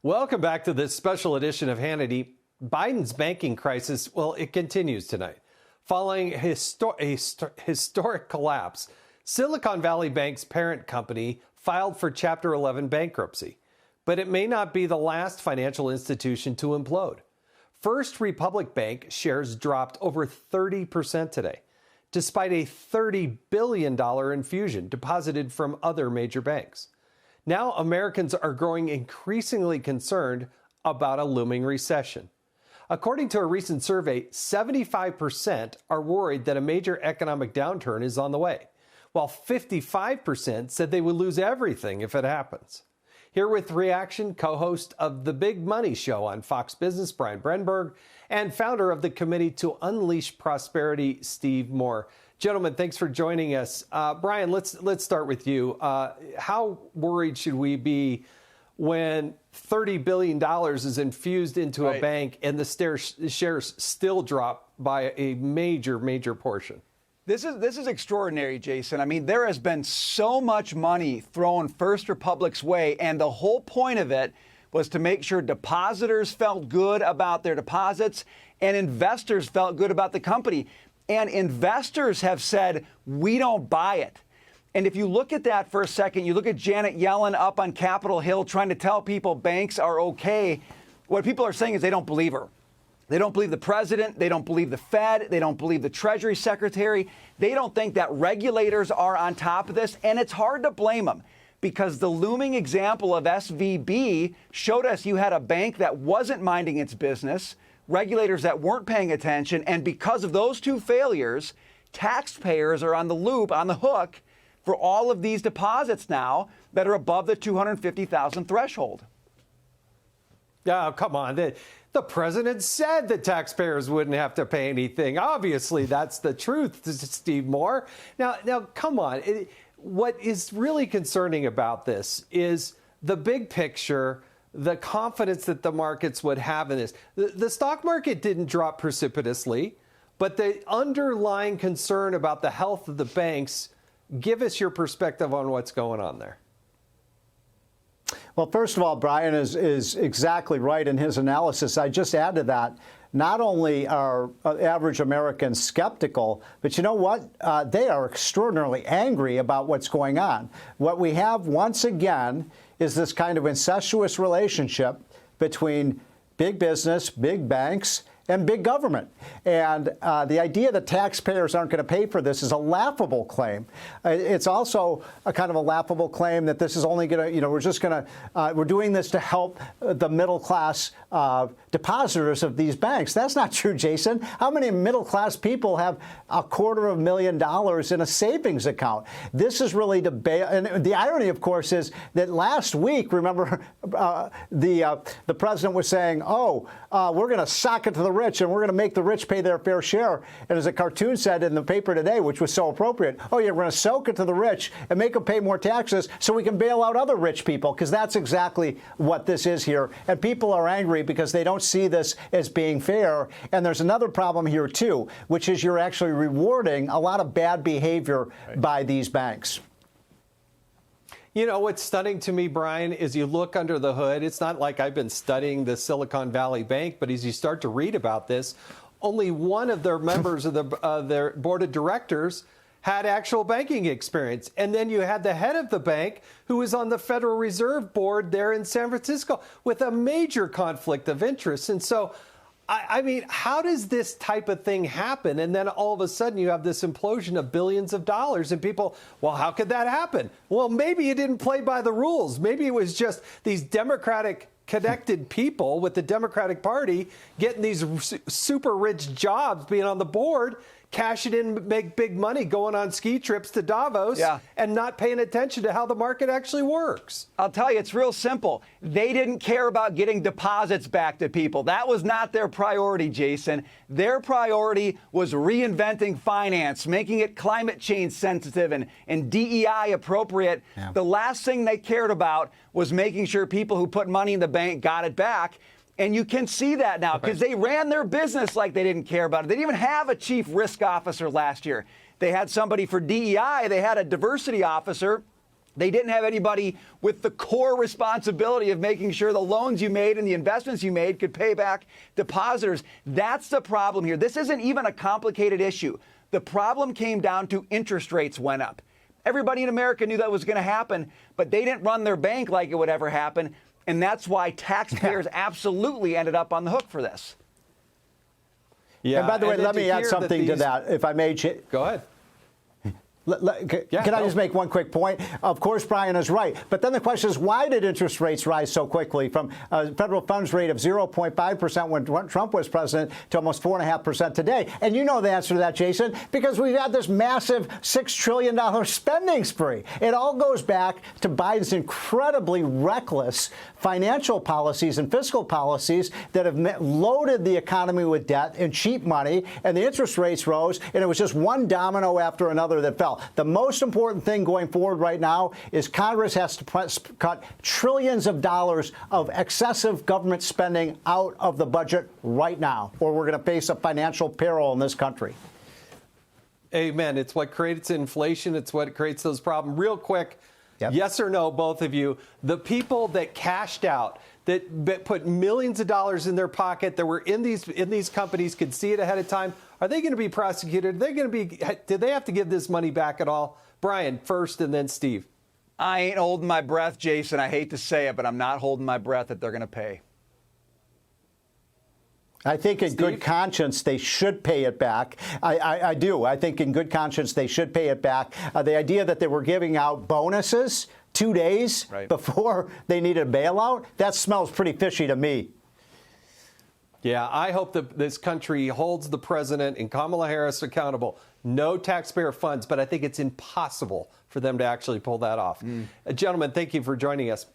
Welcome back to this special edition of Hannity. Biden's banking crisis, well, it continues tonight. Following a historic collapse, Silicon Valley Bank's parent company filed for Chapter 11 bankruptcy. But it may not be the last financial institution to implode. First Republic Bank shares dropped over 30% today, despite a $30 billion infusion deposited from other major banks. Now Americans are growing increasingly concerned about a looming recession. According to a recent survey, 75% are worried that a major economic downturn is on the way, while 55% said they would lose everything if it happens. Here with reaction, co-host of The Big Money Show on Fox Business, Brian Brenberg, and founder of the Committee to Unleash Prosperity, Steve Moore. Gentlemen, thanks for joining us. Brian, let's start with you. How worried should we be when $30 billion is infused into a bank and the shares still drop by a major portion? This is extraordinary, Jason. I mean, there has been so much money thrown First Republic's way, and the whole point of it was to make sure depositors felt good about their deposits and investors felt good about the company. And investors have said, we don't buy it. And if you look at that for a second, you look at Janet Yellen up on Capitol Hill trying to tell people banks are okay. What people are saying is they don't believe her. They don't believe the president. They don't believe the Fed. They don't believe the Treasury Secretary. They don't think that regulators are on top of this. And it's hard to blame them because the looming example of SVB showed us you had a bank that wasn't minding its business, regulators that weren't paying attention. And because of those two failures, taxpayers are on the hook for all of these deposits now that are above the $250,000 threshold. Yeah, come on. The president said that taxpayers wouldn't have to pay anything. Obviously, that's the truth, Steve Moore. Now, come on. What is really concerning about this is the big picture, the confidence that the markets would have in this. The stock market didn't drop precipitously, but the underlying concern about the health of the banks, give us your perspective on what's going on there. Well, first of all, Brian is exactly right in his analysis. I just add to that, not only are average Americans skeptical, but you know what? They are extraordinarily angry about what's going on. What we have once again is this kind of incestuous relationship between big business, big banks, and big government. And the idea that taxpayers aren't going to pay for this is a laughable claim. It's also a kind of a laughable claim that this is only going to, we're doing this to help the middle class depositors of these banks. That's not true, Jason. How many middle class people have $250,000 in a savings account? This is really to bail. And the irony, of course, is that last week, remember, the president was saying, we're going to sock it to the rich and we're going to make the rich pay their fair share. And as a cartoon said in the paper today, which was so appropriate, we're going to soak it to the rich and make them pay more taxes so we can bail out other rich people, because that's exactly what this is here. And people are angry because they don't see this as being fair. And there's another problem here, too, which is you're actually rewarding a lot of bad behavior by these banks. You know, what's stunning to me, Brian, is you look under the hood. It's not like I've been studying the Silicon Valley Bank, but as you start to read about this, only one of their members of their board of directors had actual banking experience. And then you had the head of the bank who was on the Federal Reserve Board there in San Francisco with a major conflict of interest. And so, I mean, how does this type of thing happen? And then all of a sudden you have this implosion of billions of dollars and people, well, how could that happen? Well, maybe you didn't play by the rules. Maybe it was just these Democratic connected people with the Democratic Party getting these super rich jobs, being on the board, cashing in, make big money, going on ski trips to Davos, and not paying attention to how the market actually works. I'll tell you, it's real simple. They didn't care about getting deposits back to people. That was not their priority, Jason. Their priority was reinventing finance, making it climate change sensitive and DEI appropriate. Yeah. The last thing they cared about was making sure people who put money in the bank got it back. And you can see that now because they ran their business like they didn't care about it. They didn't even have a chief risk officer last year. They had somebody for DEI. They had a diversity officer. They didn't have anybody with the core responsibility of making sure the loans you made and the investments you made could pay back depositors. That's the problem here. This isn't even a complicated issue. The problem came down to interest rates went up. Everybody in America knew that was going to happen, but they didn't run their bank like it would ever happen. And that's why taxpayers absolutely ended up on the hook for this. Yeah. And by the way, let me add something to that, if I may. Go ahead. Can I just make one quick point? Of course, Brian is right. But then the question is, why did interest rates rise so quickly from a federal funds rate of 0.5% when Trump was president to almost 4.5% today? And you know the answer to that, Jason, because we've had this massive $6 trillion spending spree. It all goes back to Biden's incredibly reckless financial policies and fiscal policies that have loaded the economy with debt and cheap money, and the interest rates rose, and it was just one domino after another that fell. The most important thing going forward right now is Congress has to cut trillions of dollars of excessive government spending out of the budget right now, or we're going to face a financial peril in this country. Amen. It's what creates inflation. It's what creates those problems. Real quick, yep. Yes or no, both of you, the people that cashed out, that put millions of dollars in their pocket, that were in these companies, could see it ahead of time, are they going to be prosecuted? Did they have to give this money back at all? Brian first, and then Steve. I ain't holding my breath, Jason. I hate to say it, but I'm not holding my breath that they're going to pay. I think in good conscience they should pay it back. I do. I think in good conscience they should pay it back. The idea that they were giving out bonuses 2 days before they needed a bailout, that smells pretty fishy to me. Yeah, I hope that this country holds the president and Kamala Harris accountable. No taxpayer funds, but I think it's impossible for them to actually pull that off. Gentlemen, thank you for joining us.